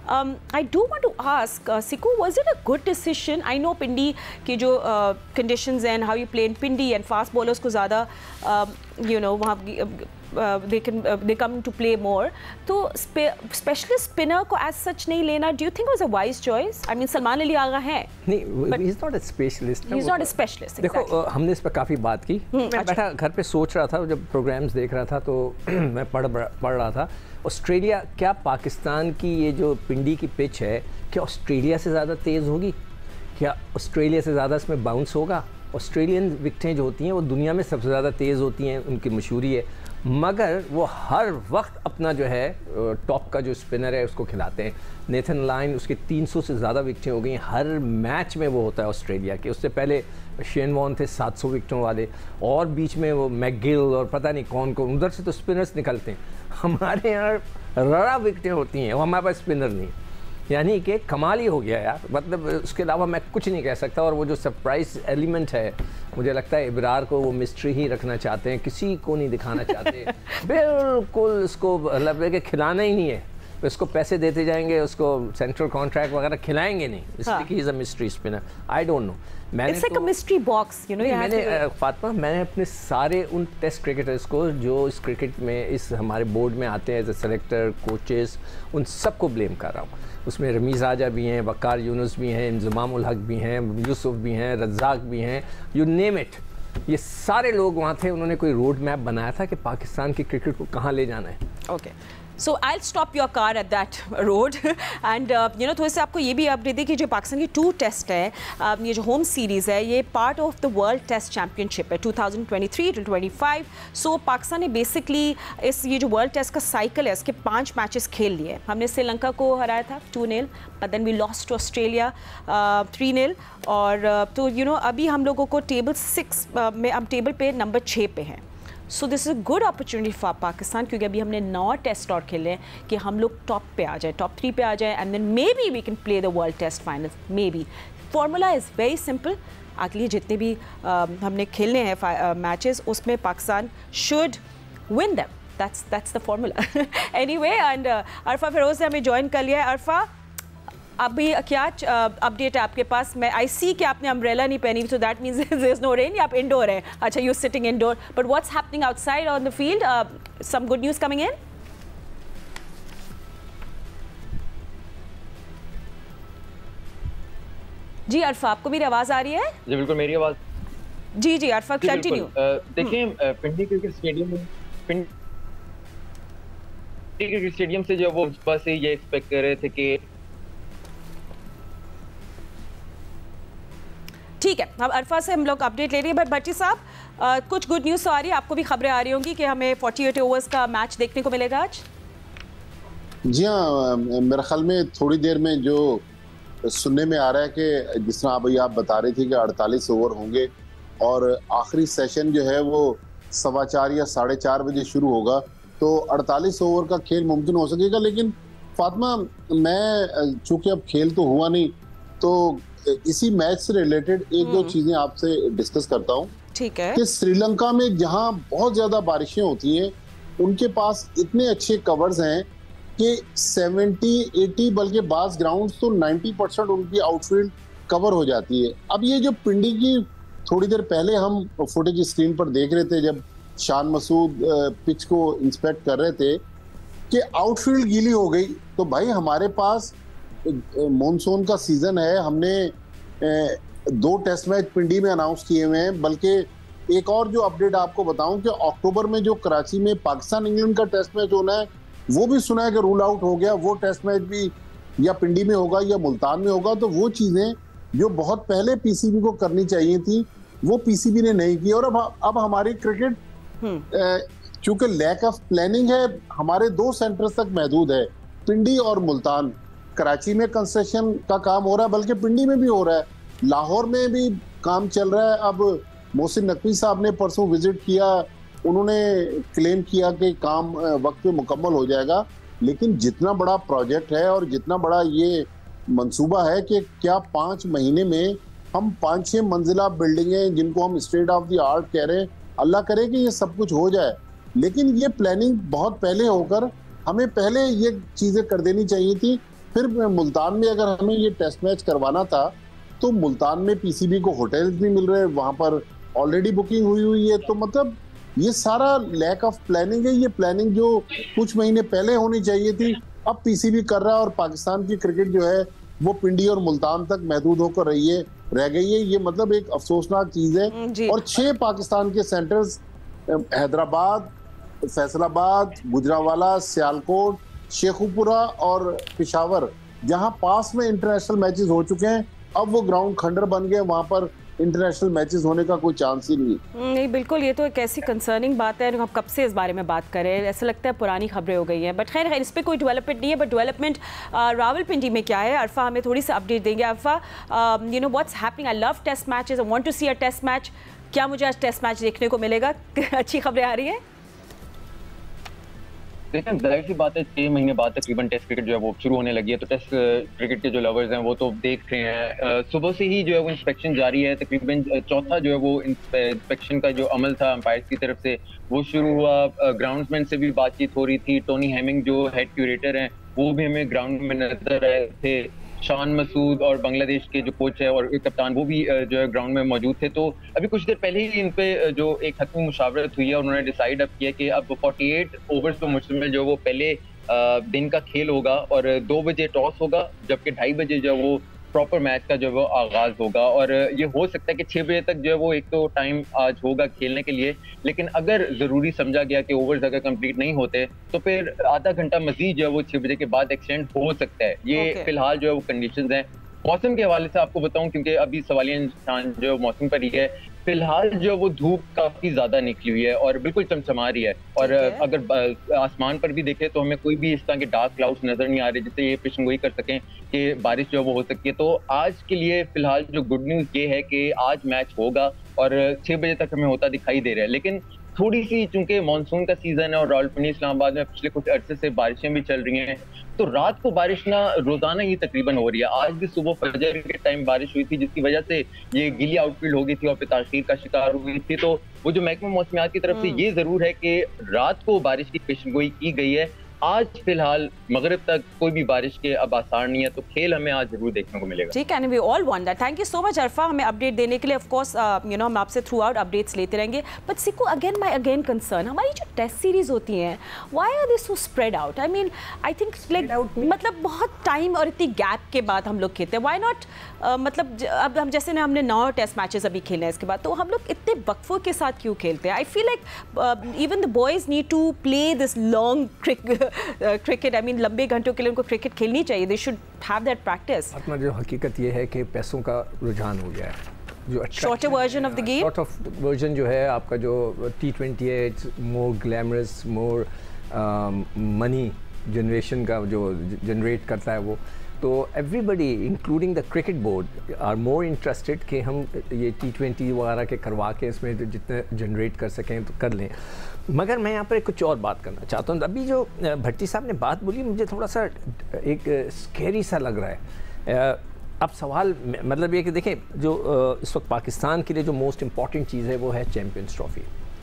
I do want to ask, Siku, was it a good decision? I know Pindi के जो conditions and how you play in Pindi and fast bowlers को ज़्यादा they come to play more. तो specialist spinner को as such नहीं लेना. Do you think it was a wise choice? I mean, Salman Ali Agha है. नहीं, he's not a specialist. He's not a specialist. देखो, हमने इस पर काफ़ी बात की. मैं बैठा घर पे सोच रहा था, जब प्रोग्राम्स देख रहा था तो मैं पढ़ रहा था. ऑस्ट्रेलिया, क्या पाकिस्तान की ये जो पिंडी की पिच है, क्या ऑस्ट्रेलिया से ज़्यादा तेज़ होगी? क्या ऑस्ट्रेलिया से ज़्यादा इसमें बाउंस होगा? ऑस्ट्रेलियन विकेटें जो होती हैं वो दुनिया में सबसे ज़्यादा तेज़ होती हैं, उनकी मशहूरी है, मगर वो हर वक्त अपना जो है टॉप का जो स्पिनर है उसको खिलाते हैं. नेथन लाइन, उसके 300 से ज़्यादा विकेटें हो गई, हर मैच में वो होता है ऑस्ट्रेलिया के. उससे पहले शेन वॉर्न थे 700 विकेटों वाले, और बीच में वो मैकगिल और पता नहीं कौन को, उधर से तो स्पिनर्स निकलते हैं. हमारे यहाँ रड़ा विकेटें होती हैं, वो हमारे पास स्पिनर नहीं. यानी कि कमाल ही हो गया यार, मतलब उसके अलावा मैं कुछ नहीं कह सकता. और वो जो सरप्राइज एलिमेंट है, मुझे लगता है इब्रार को वो मिस्ट्री ही रखना चाहते हैं, किसी को नहीं दिखाना चाहते. बिल्कुल उसको मतलब कि खिलाना ही नहीं है, उसको पैसे देते जाएंगे, उसको सेंट्रल कॉन्ट्रैक्ट वगैरह खिलाएंगे नहीं, इसलिए कि is a mystery spinner. I don't know. It's like a mystery box, you know. Fatima, मैंने अपने सारे उन टेस्ट क्रिकेटर्स को जो इस क्रिकेट में इस हमारे बोर्ड में आते हैं एज ए सेलेक्टर, कोचेस, उन सबको ब्लेम कर रहा हूँ. उसमें रमीज़ राजा भी हैं, वकार यूनुस भी हैं, इंजमाम उल हक भी हैं, यूसुफ भी हैं, रज़ाक भी हैं, यू नेम इट. ये सारे लोग वहाँ थे. उन्होंने कोई रोड मैप बनाया था कि पाकिस्तान की क्रिकेट को कहाँ ले जाना है. Okay, so I will stop your car at that road and थोड़े से आपको ये भी अपडेट दी कि जो पाकिस्तान की 2 टेस्ट है, ये जो होम सीरीज़ है, ये part of the world test championship है 2023-25. सो पाकिस्तान ने बेसिकली ये जो वर्ल्ड टेस्ट का साइकिल है, इसके 5 मैचेस खेल लिए. हमने श्रीलंका को हराया था 2-0, but then we lost to Australia 3-0. और तो अभी हम लोगों को टेबल 6 में, हम टेबल पे नंबर 6 पे हैं. So this is a good opportunity for Pakistan, क्योंकि अभी हमने 9 टेस्ट और खेले हैं कि हम लोग टॉप पे आ जाए, टॉप 3 पे आ जाए, and then maybe we can play the world test final. Maybe formula is very simple. अगली जितने भी हमने खेलने हैं मैचेस, उसमें Pakistan should win them. That's the formula. Anyway, and Arfa Firoz ने हमें ज्वाइन कर लिया है. अरफा, अभी क्या अपडेट है आपके पास? मैं आई सी कि आपने अम्ब्रेला नहीं पहनी, so that means there is no rain. आप इंडोर हैं. अच्छा, you sitting indoor, but what's happening outside on the field? Some good news coming in? जी अरफा, आपको मेरी आवाज़ आ रही है? जी बिल्कुल, मेरी आवाज़. जी अरफा, कंटिन्यू. देखिए, पिंडी क्रिकेट स्टेडियम से जो वो बस ये एक्सपेक्ट कर रहे थे कि ठीक है. अब अरफा से हम लोग अपडेट ले रही है, बट भट्टी साहब, कुछ गुड न्यूज़ तो आ रही है, आपको भी खबरें आ रही होंगी कि हमें 48 ओवर्स का मैच देखने को मिलेगा आज. जी हाँ, मेरे ख्याल में थोड़ी देर में जो सुनने में आ रहा है कि जिस तरह अभी आप बता रही थी कि 48 ओवर होंगे और आखिरी सेशन जो है वो 4:15 या 4:30 बजे शुरू होगा, तो 48 ओवर का खेल मुमकिन हो सकेगा. लेकिन फातिमा, मैं चूंकि अब खेल तो हुआ नहीं, तो इसी मैच से रिलेटेड 1-2 चीजें आपसे डिस्कस करता हूँ. ठीक है. कि श्रीलंका में जहाँ बहुत ज्यादा बारिशें होती हैं, उनके पास इतने अच्छे कवर्स हैं कि 70-80 बल्कि बास ग्राउंड तो 90% उनकी आउटफील्ड कवर हो जाती है. अब ये जो पिंडी की थोड़ी देर पहले हम फुटेज स्क्रीन पर देख रहे थे, जब शान मसूद पिच को इंस्पेक्ट कर रहे थे कि आउटफील्ड गीली हो गई, तो भाई हमारे पास मॉनसून का सीजन है. हमने 2 टेस्ट मैच पिंडी में अनाउंस किए हुए हैं. बल्कि एक और जो अपडेट आपको बताऊं कि अक्टूबर में जो कराची में पाकिस्तान इंग्लैंड का टेस्ट मैच होना है, वो भी सुना है कि रूल आउट हो गया. वो टेस्ट मैच भी या पिंडी में होगा या मुल्तान में होगा. तो वो चीजें जो बहुत पहले पीसीबी को करनी चाहिए थी, वो पीसीबी ने नहीं की. और अब हमारी क्रिकेट चूंकि लैक ऑफ प्लानिंग है, हमारे 2 सेंटर्स तक महदूद है, पिंडी और मुल्तान. कराची में कंस्ट्रक्शन का काम हो रहा है, बल्कि पिंडी में भी हो रहा है, लाहौर में भी काम चल रहा है. अब मोहसिन नकवी साहब ने परसों विजिट किया, उन्होंने क्लेम किया कि काम वक्त पे मुकम्मल हो जाएगा. लेकिन जितना बड़ा प्रोजेक्ट है और जितना बड़ा ये मंसूबा है कि क्या 5 महीने में हम 5-6 मंजिला बिल्डिंगें जिनको हम स्टेट ऑफ द आर्ट कह रहे हैं, अल्लाह करे कि ये सब कुछ हो जाए. लेकिन ये प्लानिंग बहुत पहले होकर हमें पहले ये चीज़ें कर देनी चाहिए थी फिर मुल्तान में अगर हमें ये टेस्ट मैच करवाना था तो मुल्तान में पीसीबी को होटल्स भी मिल रहे हैं, वहां पर ऑलरेडी बुकिंग हुई है। तो मतलब ये सारा लैक ऑफ प्लानिंग है। ये प्लानिंग जो कुछ महीने पहले होनी चाहिए थी अब पीसीबी कर रहा है, और पाकिस्तान की क्रिकेट जो है वो पिंडी और मुल्तान तक महदूद होकर रह गई है। ये मतलब एक अफसोसनाक चीज है। और 6 पाकिस्तान के सेंटर्स हैदराबाद, फैसलाबाद, गुजरावाला, सियालकोट, शेखुपुरा और पेशावर, जहां पास में इंटरनेशनल मैचेस हो चुके हैं, अब वो ग्राउंड खंडर बन गए, वहां पर इंटरनेशनल मैचेस होने का कोई चांस ही नहीं। बिल्कुल, ये तो एक ऐसी कंसर्निंग बात है, हम कब से इस बारे में बात कर रहे हैं, ऐसा लगता है पुरानी खबरें हो गई हैं। बट खैर इस पर कोई डेवलपमेंट नहीं है। बट डेवलपमेंट रावलपिंडी में क्या है, अरफा हमें थोड़ी सी अपडेट देंगे। Arfa, you know what's happening, I love test matches, I want to see a test match. क्या मुझे आज टेस्ट मैच देखने को मिलेगा? अच्छी खबरें आ रही है? देखिए, जाहिर सी बात है 6 महीने बाद तकरीबन टेस्ट क्रिकेट जो है वो शुरू होने लगी है। तो टेस्ट क्रिकेट के जो लवर्स हैं वो तो देख रहे हैं, सुबह से ही जो है वो इंस्पेक्शन जारी है। तकरीबन चौथा जो है वो इंस्पेक्शन का जो अमल था अंपायर्स की तरफ से वो शुरू हुआ। ग्राउंड्समैन से भी बातचीत हो रही थी। टोनी हेमिंग जो हेड क्यूरेटर हैं वो भी हमें ग्राउंड में नजर आए थे। शान मसूद और बांग्लादेश के जो कोच है और कप्तान वो भी जो है ग्राउंड में मौजूद थे। तो अभी कुछ देर पहले ही इन पे जो एक हतमी मुशावरत हुई है, उन्होंने डिसाइड अब किया कि अब 48 ओवर्स पर मुश्तमिल जो वो पहले दिन का खेल होगा और 2 बजे टॉस होगा, जबकि 2:30 बजे जो वो प्रॉपर मैच का जो वो आगाज होगा। और ये हो सकता है कि 6 बजे तक जो है वो एक तो टाइम आज होगा खेलने के लिए, लेकिन अगर जरूरी समझा गया कि ओवर्स अगर कंप्लीट नहीं होते तो फिर आधा घंटा मजीद जो है वो 6 बजे के बाद एक्सटेंड हो सकता है। ये फिलहाल जो है वो कंडीशंस हैं। मौसम के हवाले से आपको बताऊं, क्योंकि अभी सवालिया निशान जो मौसम पर ही है, फिलहाल जो वो धूप काफी ज्यादा निकली हुई है और बिल्कुल चमचमा रही है। और अगर आसमान पर भी देखें तो हमें कोई भी इस तरह के डार्क क्लाउड्स नजर नहीं आ रहे जिससे ये पेशेंगोई कर सकें कि बारिश जो है वो हो सकती है। तो आज के लिए फिलहाल जो गुड न्यूज ये है कि आज मैच होगा और 6 बजे तक हमें होता दिखाई दे रहा है। लेकिन थोड़ी सी चूंकि मानसून का सीजन है और रावलपिंडी इस्लामाबाद में पिछले कुछ अरसे से बारिशें भी चल रही हैं, तो रात को बारिश ना रोजाना ही तकरीबन हो रही है। आज भी सुबह फजर के टाइम बारिश हुई थी जिसकी वजह से ये गीली आउटफील्ड हो गई थी और फिर ताखीर का शिकार हुई थी। तो वो जो महकमा मौसमियात की तरफ से ये जरूर है कि रात को बारिश की पेशेंगोई की गई है। आज फिलहाल मगरिब तक कोई भी बारिश के अब आसार नहीं है, तो खेल हमें आज जरूर देखने को मिलेगा। ठीक है, we all want that. Thank you so much Arfa, हमें अपडेट देने के लिए। ऑफ कोर्स यू नो हम आपसे थ्रू आउट अपडेट्स लेते रहेंगे। But Sikku, again my concern, हमारी जो टेस्ट सीरीज होती हैं why are they so spread out? I mean I think like मतलब बहुत टाइम और इतनी गैप के बाद हम लोग खेलते हैं। व्हाई नॉट मतलब अब हम जैसे ना हमने 9 टेस्ट मैचेस अभी खेले हैं, इसके बाद तो हम लोग इतने वक्फों के साथ क्यों खेलते हैं? I feel like even the boys need to play this long cricket. I mean लंबे घंटों के लिए उनको क्रिकेट खेलनी चाहिए। They should have that practice. अपना जो हकीकत ये है कि पैसों का रुझान हो गया है, जो shorter version of the game, short of version जो है आपका जो T20 है, it's more glamorous, more money generation का जो जनरेट करता है वो। तो everybody including the cricket board are more interested कि हम ये T20 वगैरह के करवा के इसमें जितने जनरेट कर सकें तो कर लें। मगर मैं यहाँ पर कुछ और बात करना चाहता हूँ। अभी जो भट्टी साहब ने बात बोली मुझे थोड़ा सा एक स्कैरी सा लग रहा है। अब सवाल मतलब ये कि देखें जो इस वक्त पाकिस्तान के लिए जो मोस्ट इम्पॉर्टेंट चीज़ है वो है चैम्पियंस ट्रॉफी,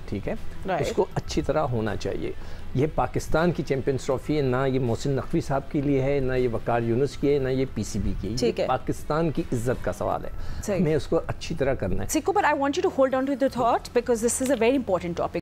ठीक है, उसको अच्छी तरह होना चाहिए। ये पाकिस्तान की चैम्पियंस ट्रॉफी है, ना ये मोहसिन नकवी साहब के लिए है, ना ये वकार यूनुस की है, ना ये पीसीबी की है। ये पाकिस्तान की इज्जत का सवाल है, हमें उसको अच्छी तरह करना है। Sikku, but I want you to hold on to the thought because this is a very important topic.